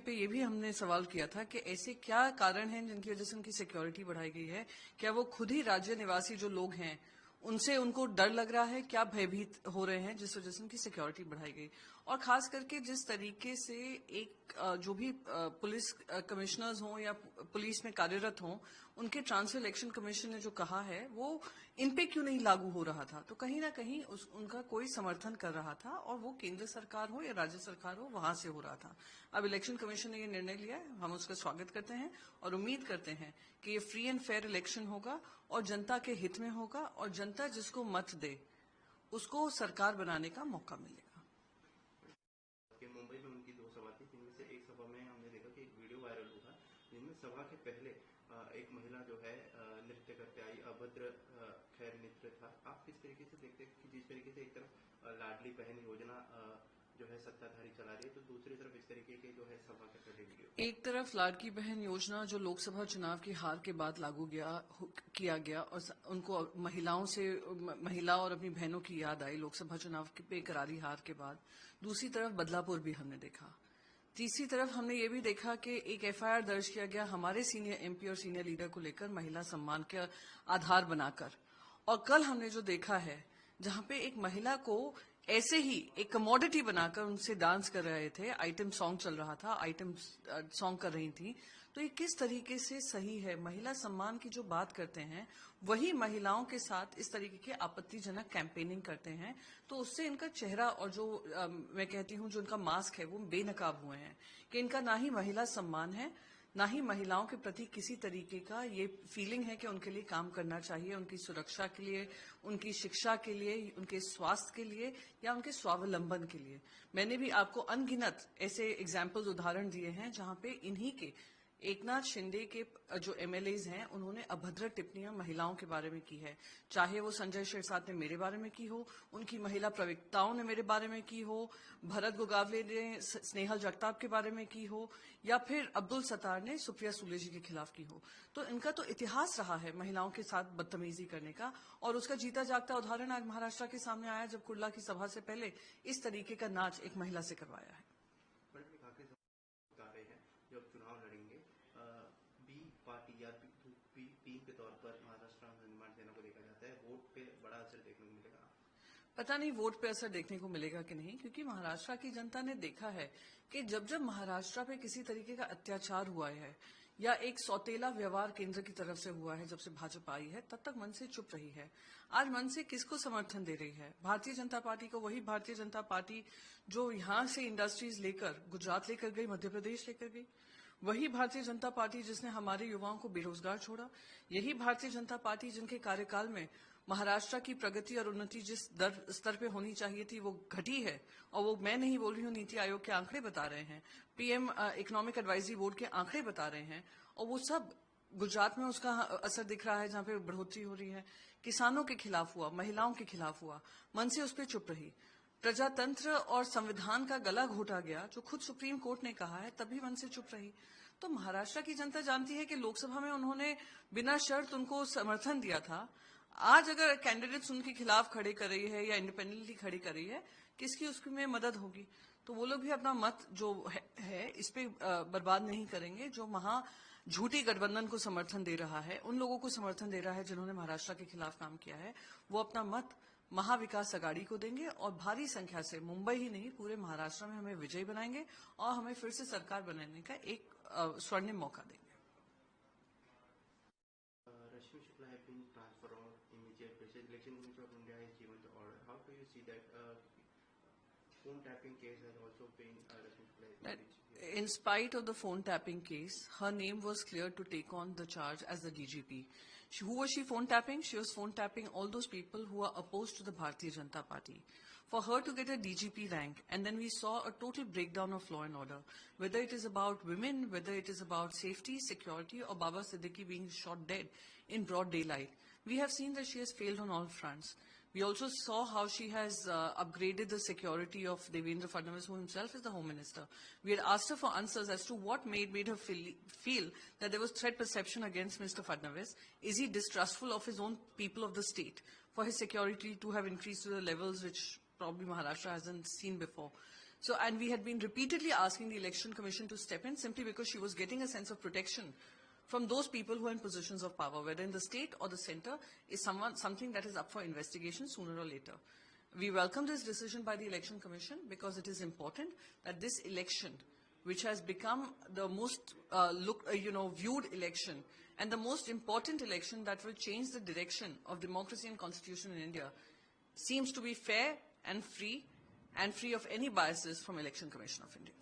पे ये भी हमने सवाल किया था कि ऐसे क्या कारण हैं जिनकी वजह से उनकी सिक्योरिटी बढ़ाई गई है। क्या वो खुद ही राज्य निवासी जो लोग हैं उनसे उनको डर लग रहा है, क्या भयभीत हो रहे हैं जिस वजह से उनकी सिक्योरिटी बढ़ाई गई। और खास करके जिस तरीके से एक जो भी पुलिस कमिश्नर्स हों या पुलिस में कार्यरत हों, उनके ट्रांसफर इलेक्शन कमीशन ने जो कहा है वो इन पे क्यों नहीं लागू हो रहा था। तो कहीं ना कहीं उनका कोई समर्थन कर रहा था, और वो केंद्र सरकार हो या राज्य सरकार हो वहां से हो रहा था। अब इलेक्शन कमीशन ने ये निर्णय लिया है, हम उसका स्वागत करते हैं और उम्मीद करते हैं कि ये फ्री एंड फेयर इलेक्शन होगा और जनता के हित में होगा, और जनता जिसको मत दे उसको सरकार बनाने का मौका मिलेगा। मुंबई में उनकी 2 सभा थी, जिनमें से एक सभा में हमने देखा कि एक वीडियो वायरल हुआ, जिनमें सभा के पहले एक महिला जो है नृत्य करते आई, अभद्र खैर नृत्य था। आप किस तरीके से देखते हैं कि जिस तरीके से एक तरफ लाडली बहन योजना जो है सत्ताधारी चला रही है, तो दूसरी तरफ इस तरीके के जो है सभा के पहले वीडियो। एक तरफ लाडली बहन योजना जो लोकसभा चुनाव की हार के बाद लागू किया गया और उनको महिला और अपनी बहनों की याद आई लोकसभा चुनाव पे करारी हार के बाद। दूसरी तरफ बदलापुर भी हमने देखा। तीसरी तरफ हमने ये भी देखा कि एक एफआईआर दर्ज किया गया हमारे सीनियर एमपी और सीनियर लीडर को लेकर महिला सम्मान के आधार बनाकर। और कल हमने जो देखा है जहां पे एक महिला को ऐसे ही एक कमोडिटी बनाकर उनसे डांस कर रहे थे, आइटम सॉन्ग चल रहा था, आइटम सॉन्ग कर रही थी। तो ये किस तरीके से सही है। महिला सम्मान की जो बात करते हैं वही महिलाओं के साथ इस तरीके के आपत्तिजनक कैंपेनिंग करते हैं, तो उससे इनका चेहरा और जो मैं कहती हूं जो इनका मास्क है वो बेनकाब हुए हैं कि इनका ना ही महिला सम्मान है, ना ही महिलाओं के प्रति किसी तरीके का ये फीलिंग है कि उनके लिए काम करना चाहिए, उनकी सुरक्षा के लिए, उनकी शिक्षा के लिए, उनके स्वास्थ्य के लिए या उनके स्वावलंबन के लिए। मैंने भी आपको अनगिनत ऐसे एग्जाम्पल्स उदाहरण दिए हैं जहां पे इन्हीं के एकनाथ शिंदे के जो एमएलएज हैं उन्होंने अभद्र टिप्पणियां महिलाओं के बारे में की है, चाहे वो संजय शिरसाट ने मेरे बारे में की हो, उनकी महिला प्रवक्ताओं ने मेरे बारे में की हो, भरत गोगावले ने स्नेहल जगताप के बारे में की हो, या फिर अब्दुल सत्तार ने सुप्रिया सुले जी के खिलाफ की हो। तो इनका तो इतिहास रहा है महिलाओं के साथ बदतमीजी करने का, और उसका जीता जागता उदाहरण आज महाराष्ट्र के सामने आया जब कुर्ला की सभा से पहले इस तरीके का नाच एक महिला से करवाया है। जब चुनाव लड़ेंगे बी पार्टी या बी टीम के तौर पर महाराष्ट्र निर्माण सेना को देखा जाता है, वोट पे बड़ा असर देखने को मिलेगा। पता नहीं वोट पे असर देखने को मिलेगा कि नहीं, क्योंकि महाराष्ट्र की जनता ने देखा है कि जब जब महाराष्ट्र पे किसी तरीके का अत्याचार हुआ है या एक सौतेला व्यवहार केंद्र की तरफ से हुआ है, जब से भाजपा आई है तब तक मन से चुप रही है। आज मन से किसको समर्थन दे रही है? भारतीय जनता पार्टी को। वही भारतीय जनता पार्टी जो यहां से इंडस्ट्रीज लेकर गुजरात लेकर गई, मध्य प्रदेश लेकर गई। वही भारतीय जनता पार्टी जिसने हमारे युवाओं को बेरोजगार छोड़ा। यही भारतीय जनता पार्टी जिनके कार्यकाल में महाराष्ट्र की प्रगति और उन्नति जिस स्तर पे होनी चाहिए थी वो घटी है। और वो मैं नहीं बोल रही हूँ, नीति आयोग के आंकड़े बता रहे हैं, पीएम इकोनॉमिक एडवाइजरी बोर्ड के आंकड़े बता रहे हैं, और वो सब गुजरात में उसका असर दिख रहा है जहां पे बढ़ोतरी हो रही है। किसानों के खिलाफ हुआ, महिलाओं के खिलाफ हुआ, मन से उस पर चुप रही। प्रजातंत्र और संविधान का गला घोटा गया जो खुद सुप्रीम कोर्ट ने कहा है, तभी मन से चुप रही। तो महाराष्ट्र की जनता जानती है कि लोकसभा में उन्होंने बिना शर्त उनको समर्थन दिया था। आज अगर कैंडिडेट्स उनके खिलाफ खड़े कर रही है या इंडिपेंडेंटली खड़ी कर रही है, किसकी उसकी में मदद होगी? तो वो लोग भी अपना मत जो है इस पे बर्बाद नहीं करेंगे। जो झूठी गठबंधन को समर्थन दे रहा है, उन लोगों को समर्थन दे रहा है जिन्होंने महाराष्ट्र के खिलाफ काम किया है, वो अपना मत महाविकास अघाड़ी को देंगे और भारी संख्या से मुंबई ही नहीं पूरे महाराष्ट्र में हमें विजयी बनाएंगे और हमें फिर से सरकार बनाने का एक स्वर्णिम मौका देंगे। Rashmi Shukla have been transferred on immediate basis. Election Commission of India has given the order. How do you see that phone tapping case has also been Rashmi Shukla? In spite of the phone tapping case, her name was cleared to take on the charge as the DGP. Who was she phone tapping? She was phone tapping all those people who are opposed to the Bharatiya Janata Party. For her to get a DGP rank, and then we saw a total breakdown of law and order, whether it is about women, whether it is about safety, security, or Baba Siddiqui being shot dead in broad daylight. We have seen that she has failed on all fronts. We also saw how she has upgraded the security of Devendra Fadnavis, who himself is the Home Minister. We had asked her for answers as to what made her feel that there was threat perception against Mr. Fadnavis. Is he distrustful of his own people of the state for his security to have increased to the levels which probably Maharashtra hasn't seen before? So, and we had been repeatedly asking the Election Commission to step in simply because she was getting a sense of protection from those people who are in positions of power, whether in the state or the center, is something that is up for investigation sooner or later. We welcome this decision by the Election Commission because it is important that this election, which has become the most viewed election and the most important election that will change the direction of democracy and constitution in India, seems to be fair and free of any biases from Election Commission of India.